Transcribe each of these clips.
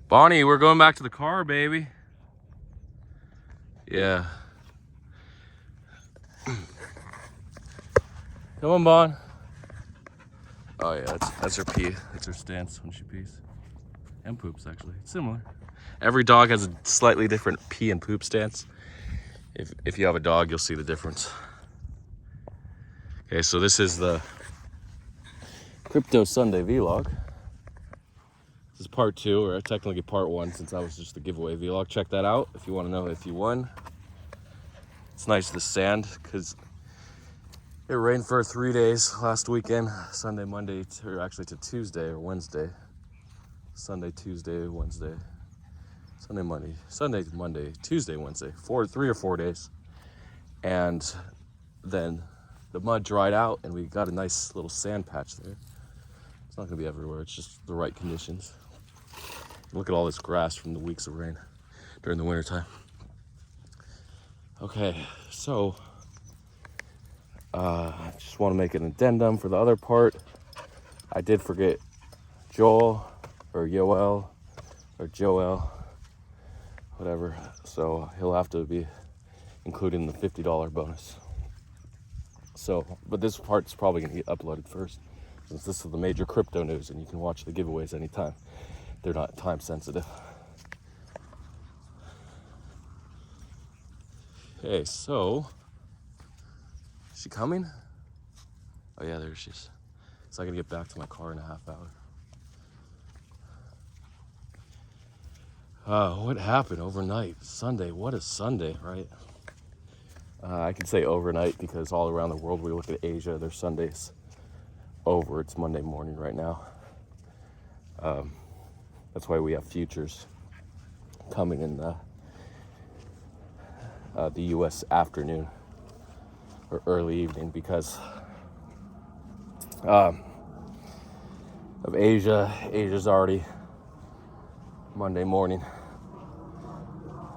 Bonnie, we're going back to the car, baby. Yeah. Come on, Bon. Oh yeah, that's her pee. That's her stance when she pees. And poops, actually. It's similar. Every dog has a slightly different pee and poop stance. If you have a dog, you'll see the difference. Okay, so this is the Crypto Sunday vlog. This is part 2, or technically part 1, since I was just the giveaway vlog. Check that out if you want to know if you won. It's nice, the sand, because it rained for 3 days last weekend. Sunday, Monday, or actually to Tuesday or Wednesday. Sunday, Tuesday, Wednesday. Sunday, Monday, Tuesday, Wednesday. 3 or 4 days. And then the mud dried out and we got a nice little sand patch there. It's not gonna be everywhere, it's just the right conditions. Look at all this grass from the weeks of rain during the wintertime. Okay, so I just want to make an addendum for the other part. I did forget Joel, whatever. So he'll have to be included in the $50 bonus. So, but this part's probably gonna get uploaded first, since this is the major crypto news and you can watch the giveaways anytime. They're not time sensitive. Okay, so, is she coming? Oh yeah, there she is. So I gotta get back to my car in a half hour. What happened overnight? Sunday, what is Sunday, right? I can say overnight because all around the world, we look at Asia, their Sunday's over. It's Monday morning right now. That's why we have futures coming in the U.S. afternoon or early evening because of Asia. Asia's already Monday morning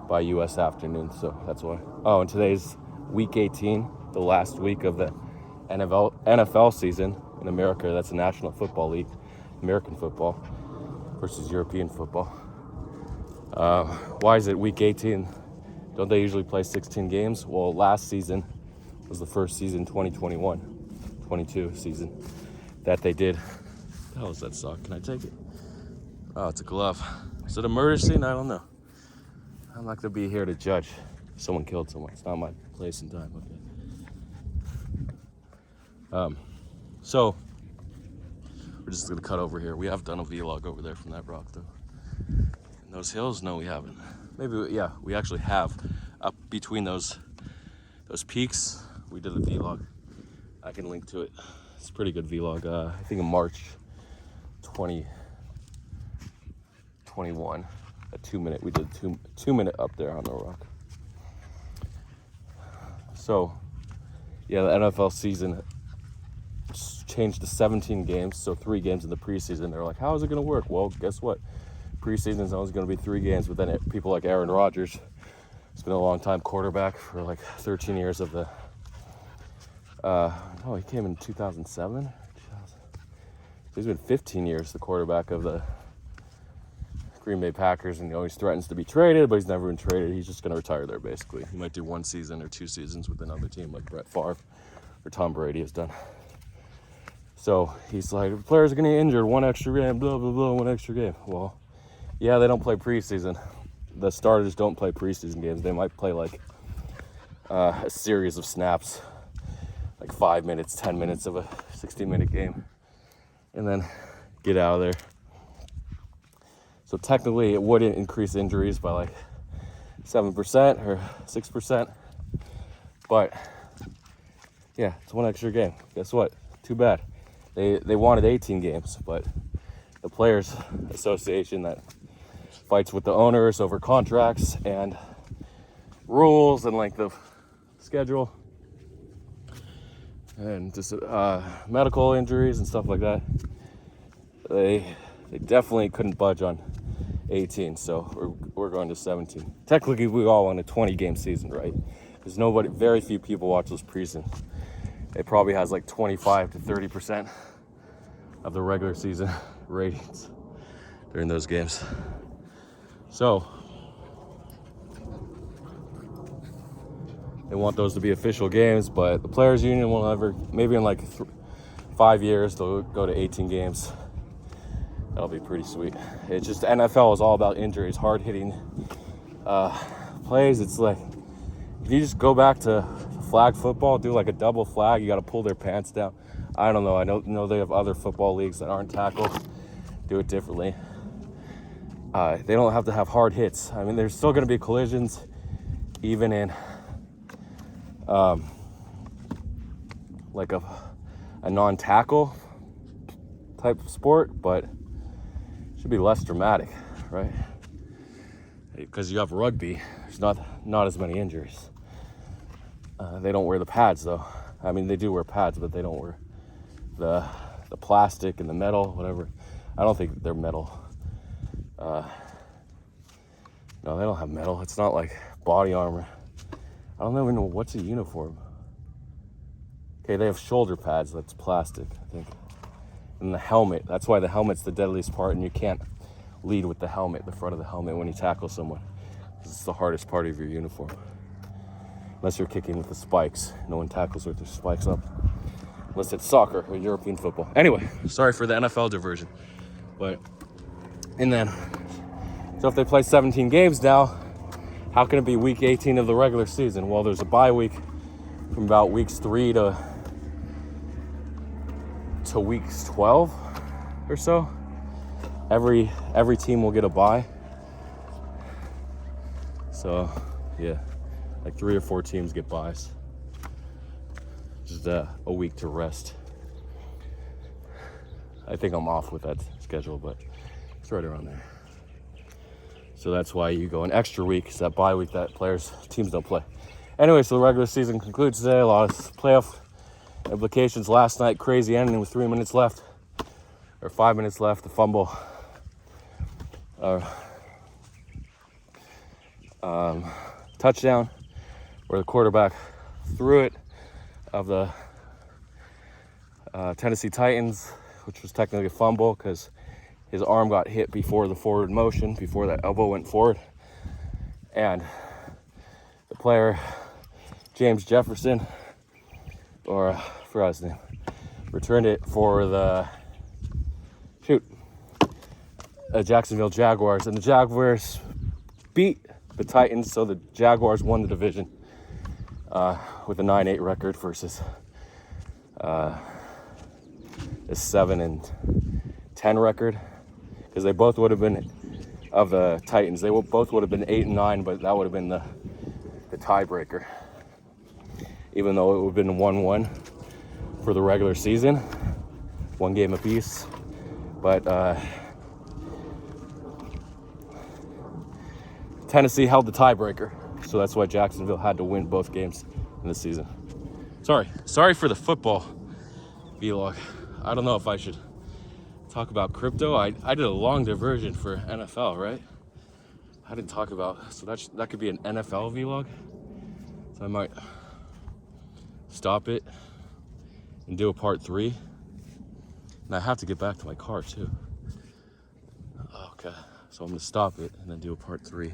by U.S. afternoon, so that's why. Oh, and today's week 18, the last week of the NFL season in America. That's the National Football League, American football versus European football. Why is it week 18? Don't they usually play 16 games? Well, last season was the first season, 2021-22 season, that they did. What the hell is that sock? Can I take it? Oh, it's a glove. Is it a murder scene? I don't know. I'm not gonna be here to judge if someone killed someone. It's not my place and time. Okay. So we're just gonna cut over here. We have done a vlog over there from that rock, though. And those hills? No, we haven't. Maybe, yeah, we actually have. Up between those peaks, we did a vlog. I can link to it. It's a pretty good vlog. I think in March 2021, a 2-minute. We did a 2-minute up there on the rock. So, yeah, the NFL season changed to 17 games, so 3 games in the preseason. They're like, how is it going to work? Well, guess what? Preseason is always going to be 3 games, but then people like Aaron Rodgers, he's been a long time quarterback for like 13 years of the, he came in 2007? He's been 15 years the quarterback of the Green Bay Packers, and he always threatens to be traded, but he's never been traded. He's just going to retire there, basically. He might do 1 season or 2 seasons with another team like Brett Favre or Tom Brady has done. So he's like, the players are going to get injured, 1 extra game, blah, blah, blah, 1 extra game. Well, yeah, they don't play preseason. The starters don't play preseason games. They might play like a series of snaps, like 5 minutes, 10 minutes of a 60-minute game, and then get out of there. So technically, it wouldn't increase injuries by like 7% or 6%. But yeah, it's 1 extra game. Guess what? Too bad. They wanted 18 games, but the Players Association that fights with the owners over contracts and rules and length of schedule and just medical injuries and stuff like that, they definitely couldn't budge on 18, so we're going to 17. Technically, we all want a 20-game season, right? Because very few people watch those preseason. It probably has like 25 to 30% of the regular season ratings during those games. So they want those to be official games, but the Players Union will never, maybe in like 5 years, they'll go to 18 games. That'll be pretty sweet. It's just NFL is all about injuries, hard-hitting plays. It's like, if you just go back to flag football, do like a double flag, you got to pull their pants down. I don't know. I know they have other football leagues that aren't tackles, do it differently. They don't have to have hard hits. I mean, there's still going to be collisions, even in like a non-tackle type of sport, but it should be less dramatic, right? Because you have rugby, there's not as many injuries. They don't wear the pads though. I mean, they do wear pads, but they don't wear the plastic and the metal, whatever. I don't think they're metal. No, they don't have metal. It's not like body armor. I don't even know what's a uniform. Okay, they have shoulder pads. That's plastic, I think. And the helmet. That's why the helmet's the deadliest part, and you can't lead with the helmet, the front of the helmet, when you tackle someone. It's the hardest part of your uniform. Unless you're kicking with the spikes. No one tackles with their spikes up. Unless it's soccer or European football. Anyway, sorry for the NFL diversion. And then, so if they play 17 games now, how can it be week 18 of the regular season? Well, there's a bye week from about weeks 3 to weeks 12 or so. Every team will get a bye. So, yeah, like 3 or 4 teams get byes. Just a week to rest. I think I'm off with that schedule, but it's right around there. So that's why you go an extra week, it's that bye week that teams don't play. Anyway, so the regular season concludes today. A lot of playoff implications last night. Crazy ending with 3 minutes left, or 5 minutes left. The fumble. Touchdown, where the quarterback threw it, of the Tennessee Titans, which was technically a fumble because his arm got hit before the forward motion, before that elbow went forward. And the player, James Jefferson, or I forgot his name, returned it for the Jacksonville Jaguars. And the Jaguars beat the Titans, so the Jaguars won the division with a 9-8 record versus a 7-10 record. Because they both would have been, of the Titans, they both would have been 8-9, but that would have been the tiebreaker. Even though it would have been 1-1 for the regular season, 1 game apiece. But Tennessee held the tiebreaker, so that's why Jacksonville had to win both games in the season. Sorry for the football vlog. I don't know if I should talk about crypto. I did a long diversion for NFL, right? I didn't talk about, so that could be an NFL vlog. So I might stop it and do a part 3. And I have to get back to my car too. Okay, so I'm gonna stop it and then do a part 3.